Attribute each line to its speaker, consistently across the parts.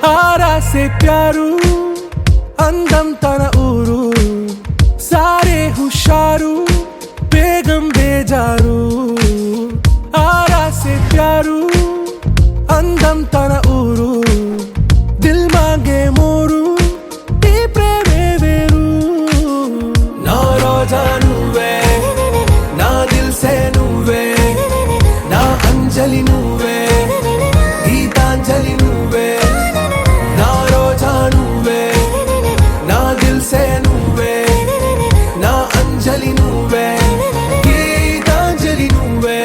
Speaker 1: आरा से प्यारू अंदम तन ऊरू सारे हुशारू बेगम बेजारू आरा से प्यारू अंदम तन ऊरू दिल मांगे मोरू ఈ ప్రేమే వేరు నా రోజా నువ్వే నా దిల్ సే నువ్వే నా అంజలి నువ్వే గీతాంజలి నువ్వే నా రోజా నువ్వే నా దిల్ సే నువ్వే నా అంజలి నువ్వే గీతాంజలి నువ్వే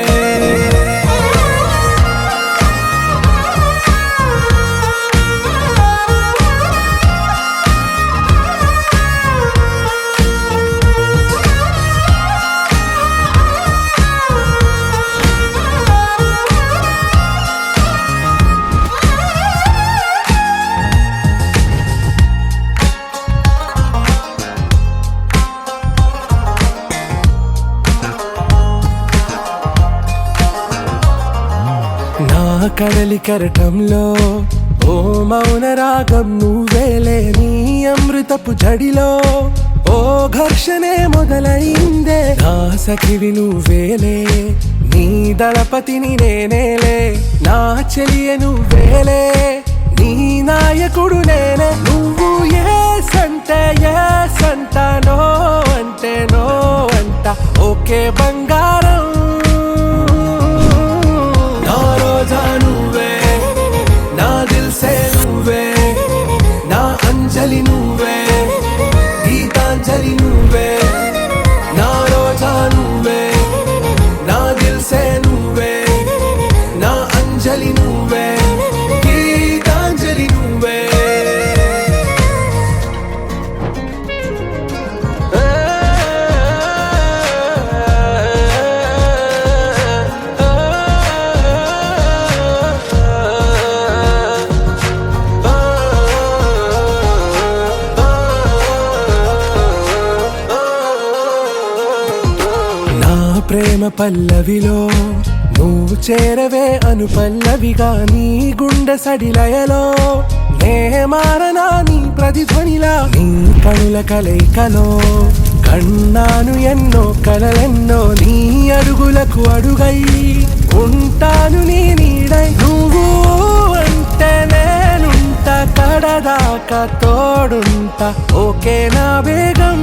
Speaker 1: నా కడలి కరటంలో ఓ మౌన రాగం నువ్వేలే నీ అమృతపు జడిలో ఓ ఘర్షణే మొదలైందే నా సఖివి నువ్వేలే నీ దళపతిని నేనేలే నా చెలియ నువ్వేలే నీ నాయకుడు నేనే నువ్వు ఏ సంట నో అంటే నో అంట ఓకే బంగారం నువ్వే నా దిల్ సే నువ్వే నా అంజలి నువ్వే గీతాంజలి నువ్వే నా రోజా నువ్వే నా దిల్ సే నువ్వే నా అంజలి నువ్వే గీతాంజలి నువ్వే ప్రేమ పల్లవిలో నువ్వు చేరవే అను పల్లవిగా నీ గుండె సడిలయలో నే మారనా నీ ప్రతిధ్వనిలా నీ కనుల కలయికలో కన్నాను ఎన్నో కలలెన్నో నీ అడుగులకు అడుగై ఉంటాను నీ నీడై నువ్వు అంటే నేనుంట కడదాకా తోడుంట ఓకే నా బేగం